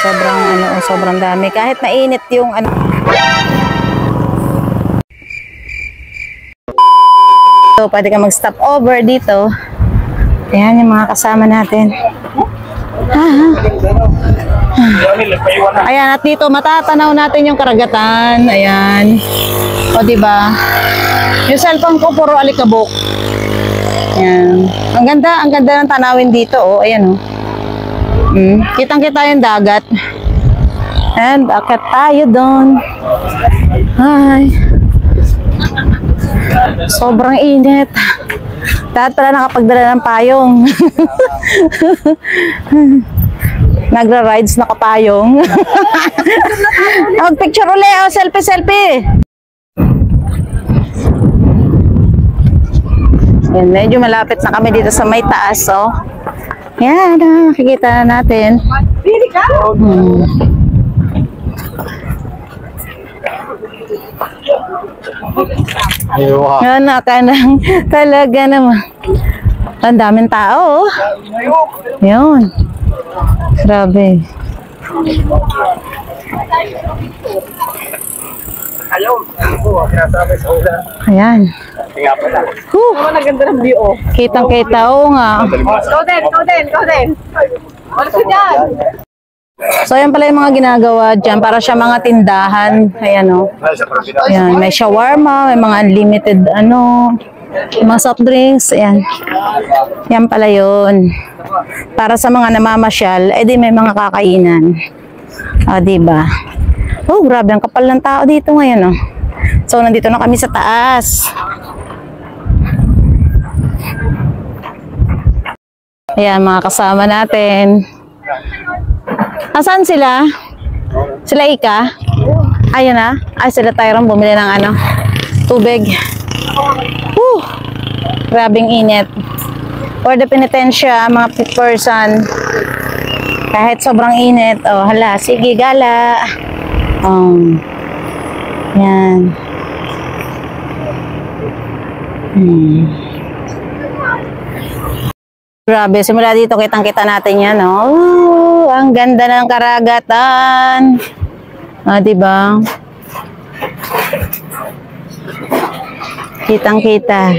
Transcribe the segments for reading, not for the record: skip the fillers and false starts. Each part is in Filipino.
sobrang ano, sobrang dami. Kahit mainit yung ano. So, pwede ka mag-stop over dito. Ayan yung mga kasama natin. Ayan, at dito matatanaw natin yung karagatan. Ayan. O, diba? Yung cellphone ko puro alikabok. Ayan. Ang ganda ng tanawin dito. O, ayan o. Kitang-kita yung dagat. And akit tayo doon. Hi. Sobrang init. Dapat pala nakapagdala ng payong. Nagra-rides na kapayong. Mag-picture ulit. Oh, selfie. Yan, medyo malapit na kami dito sa may taas. Oh. Yan, nakikita natin. Yan, talaga naman. Ang daming tao. Oh. Yun. Grabe. Ayan. Naganda ng view. Kitang-kita. Oo nga. Go din. Wala ka dyan. So, yan pala yung mga ginagawa dyan. Para siya mga tindahan. Ayan o. Ayan, may shawarma, may mga unlimited mga soft drinks. Ayan. Yan pala yun. Para sa mga namamasyal, edi may mga kakainan. O, diba? Oh, grabe. Ang kapal ng tao dito ngayon, oh. So, nandito na kami sa taas. Ayan, mga kasama natin. Asan sila? Sila Ika? Ayan na. Ay, sila Tyrone bumili ng tubig. Grabing init. For the penitensya, mga fit person. Kahit sobrang init. Oh, hala. Sige, gala. Yan. Grabe, simula dito kitang-kita natin yan, oh. Ang ganda ng karagatan. Diba? Kitang-kita.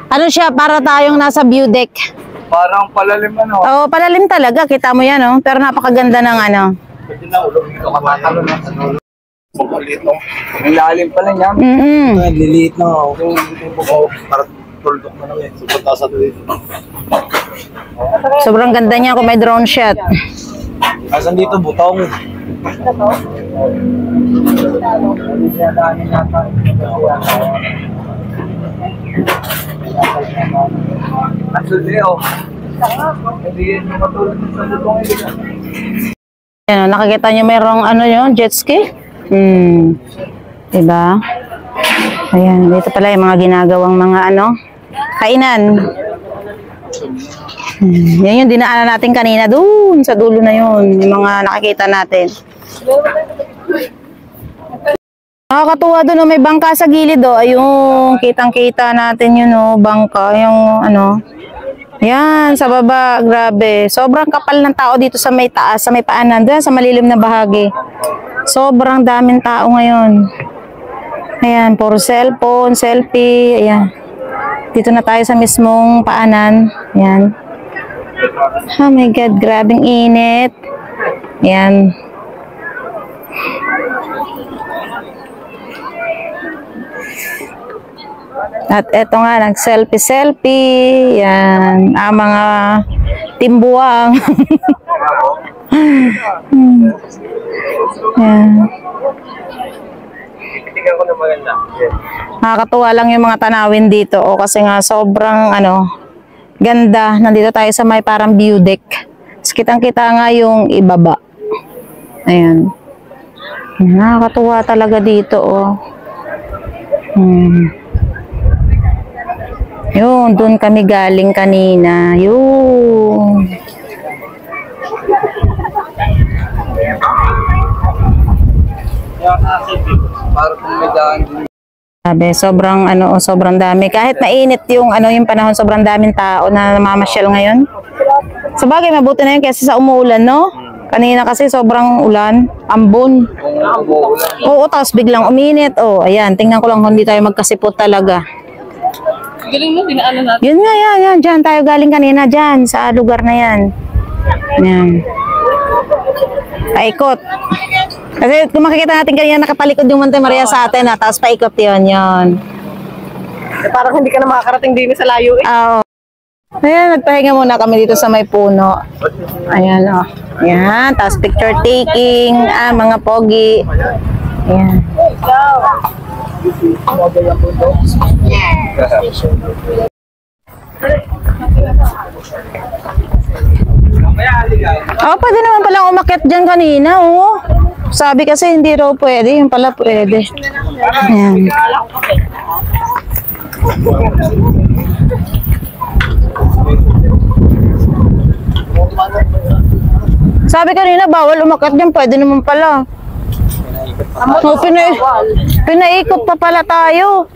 Ano siya, para tayong nasa view deck. Parang palalim Oo, palalim talaga. Kita mo yan, oh. Pero napakaganda ng Pwede na, ulog dito katatalo na. Maliit no. Ang lalim pala niya. Liliit na ako. Parang tuldok na lang eh. Super taas na dito. Sobrang ganda niya kung may drone shot. Asan dito? Butong. Leo. Yan, nakikita niyo mayroong yun, jet ski? Diba? Ayan, dito pala yung mga ginagawang mga kainan. Yan yung dinaanan natin kanina doon sa dulo na yun, yung mga nakikita natin. Nakakatuwa doon, may bangka sa gilid, ayun, kitang-kita natin yun, bangka, yung yan, sa baba, grabe. Sobrang kapal ng tao dito sa may taas, sa may paanan, doon sa malilim na bahagi. Sobrang daming tao ngayon. Ayan, puro cellphone, selfie, ayan. Dito na tayo sa mismong paanan. Ayan. Oh my God, grabing init. Ayan. At eto nga, nag-selfie-selfie. Yan. Mga timbuwang. Yan. Tingnan ko na maganda. Nakakatuwa lang yung mga tanawin dito. Kasi nga sobrang ganda. Nandito tayo sa may parang view deck. Kitang-kita nga yung ibaba. Ayan. Nakakatuwa talaga dito. Yun, doon kami galing kanina. Yun. Sabi, sobrang dami. Kahit mainit yung yung panahon, sobrang daming tao na namamasyal ngayon. Sabagay, mabuti na yun kasi sa umuulan, no? Kanina kasi sobrang ulan, ambon. Oo, tapos biglang uminit. Oh, ayan, tingnan ko lang kung hindi tayo magkasipot talaga. Galing mo, dinaanan natin. Yun nga, yan. Diyan tayo galing kanina, dyan, sa lugar na yan. Yan. Paikot. Kasi kung makikita natin kanina, nakapalikod yung Monte Maria sa atin, tapos paikot yun. Eh, parang hindi ka na makakarating din sa layo eh. Oo. Ayan, nagpahinga muna kami dito sa may puno. Ayan, oh. Ayan, tapos picture taking, mga pogi. Ayan. Pwede naman palang umakyat dyan kanina, oh. Sabi kasi hindi raw pwede, yung pala pwede. Ayan. Sabi kanina bawal umakyat dyan, pwede naman pala. Pinaikot pa pala tayo.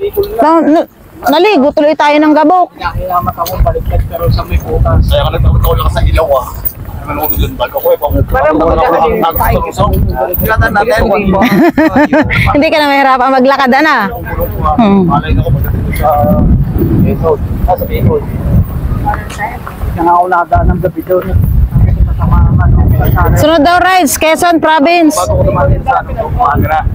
Naligo tuloy tayo ng gabok. Kinakilamat ako, baliktad pero sa may putas. Kaya ka nagtawag ka sa ilaw Ano ko doon bago ko Parang buka ka din. Kilatan natin. Hindi ka na mahirapan maglakad, ana. Malay na ko pagdating sa Bicol. Sa Bicol. Nangaulaga ng gabi doon. Sunod daw rides, Quezon Province. Bago ko dumating sa atin, umaga na.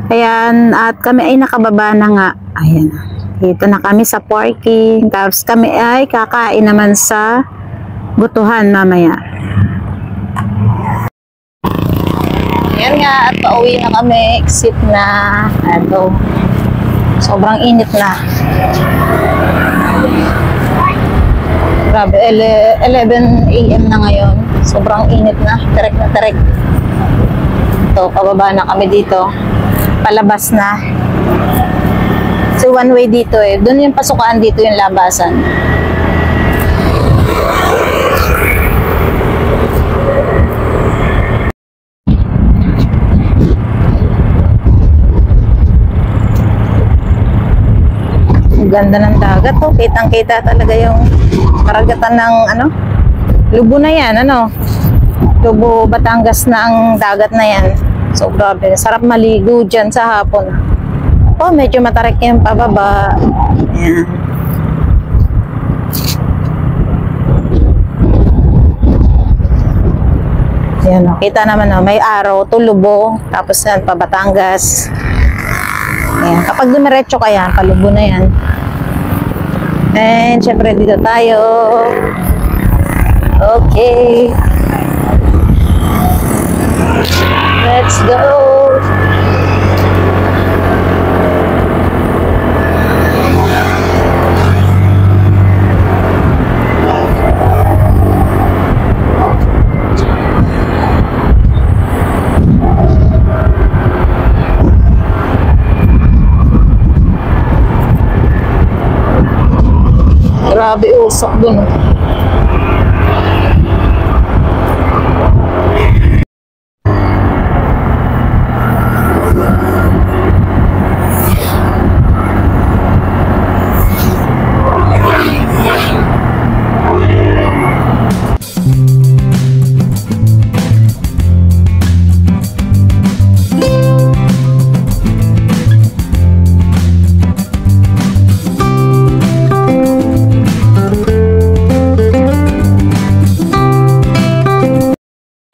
Ayan, at kami ay nakababa na nga. Ayan. Dito na kami sa parking. Tapos kami ay kakain naman sa Butuhan mamaya. Ayan nga, at pauwi na kami. Exit na. Ito. Sobrang init na. Grabe, 11 AM na ngayon. Sobrang init na. Terek na terek. Ito, pababa na kami dito. Palabas na. So one way dito eh. Doon yung pasukan, dito yung labasan. Ang ganda ng dagat oh. Kitang-kita talaga yung karagatan ng Lubo na yan, Lubo, Batangas na ang dagat na yan. So grabe, sarap maligo dyan sa hapon. Oh, medyo matarik yung pababa. Ayan. Ayan, kita naman may araw, Lubo, tapos yan, pa Batangas. Ayan, kapag dumiretso ka yan, palubo na yan. And syempre dito tayo. Okay. Let's go. Grabe, usok dun.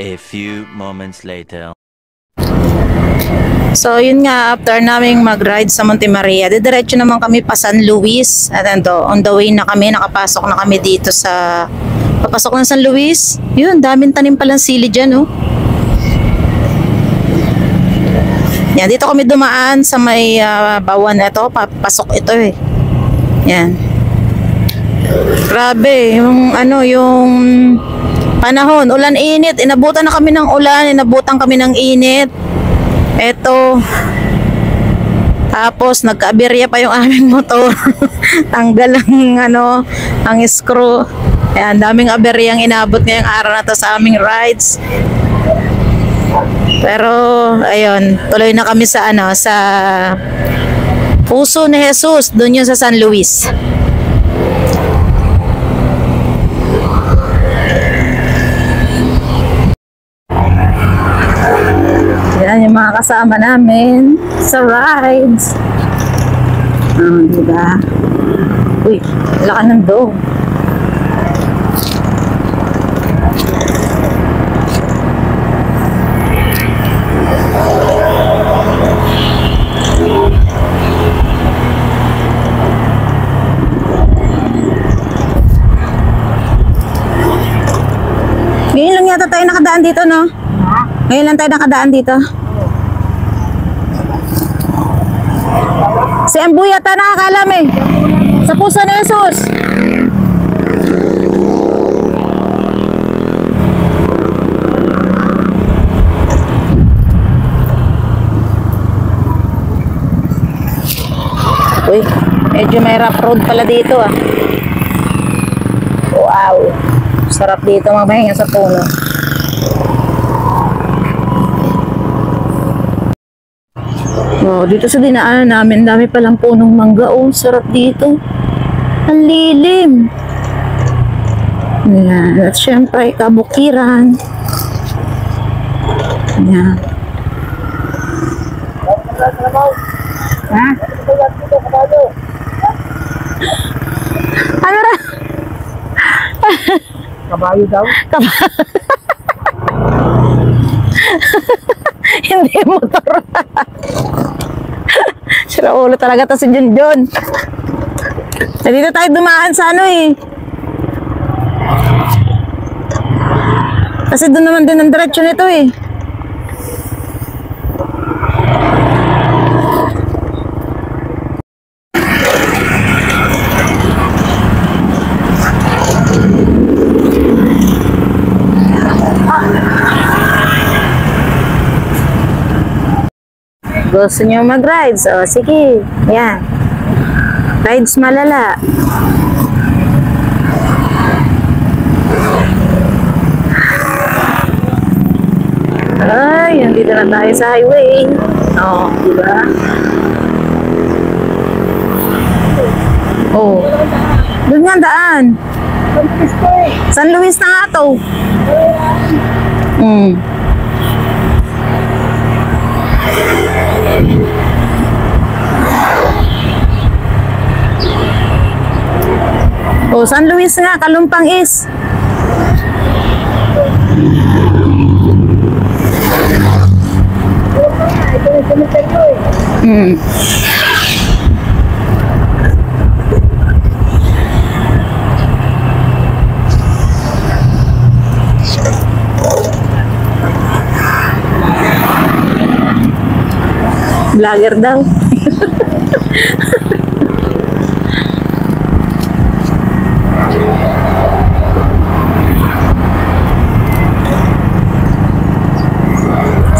A few moments later. So yun nga, after naming mag-ride sa Monte Maria, didiretso naman kami pa San Luis. At on the way na kami, nakapasok na kami dito sa papasok ng San Luis. Yun, daming tanim palang sili dyan, oh. Yan, dito kami dumaan sa may bawan na ito, papasok ito eh. Yan. Grabe, yung panahon, ulan init, inabutan na kami ng ulan, inabutan kami ng init. Eto. Tapos nagka-aberya pa yung aming motor. Tanggal ang screw. Ayan, daming aberya ang inabot ngayong araw na to sa aming rides. Pero ayun, tuloy na kami sa sa Puso ni Jesus, doon yun sa San Luis. kasama namin sa rides. Diba? Uy, laka ng dog. Ngayon lang yata tayo nakadaan dito, no? Ngayon lang tayo nakadaan dito. Si Ambu yata nakakalam eh. Sa puso ni Jesus. Uy, medyo may rough road pala dito ah. Wow. Sarap dito magpahinga sa puno. Oh, dito sa dinaanan namin, dami palang punong mangga. Oh, sarap dito. Ang lilim. Ayan. At syempre, kabukiran. Ayan. Ha? Ano ra? Kabayo daw? Hindi motor. Sira ulo talaga to si Junjun. Dito tayo dumaan sa ano eh. Kasi doon naman din ang diretsyon nito eh. Gusto nyo mag-rides? O, sige. Yan. Rides malala. Ay, dito na tayo sa highway. O, diba? O. Doon nga ang daan. San Luis na nga to. Oh, San Luis nga, Kalumpang is. Vlogger daw.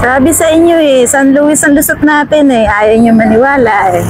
Sabi sa inyo eh, San Luis ang lusot natin eh. Ayaw nyo maniwala eh.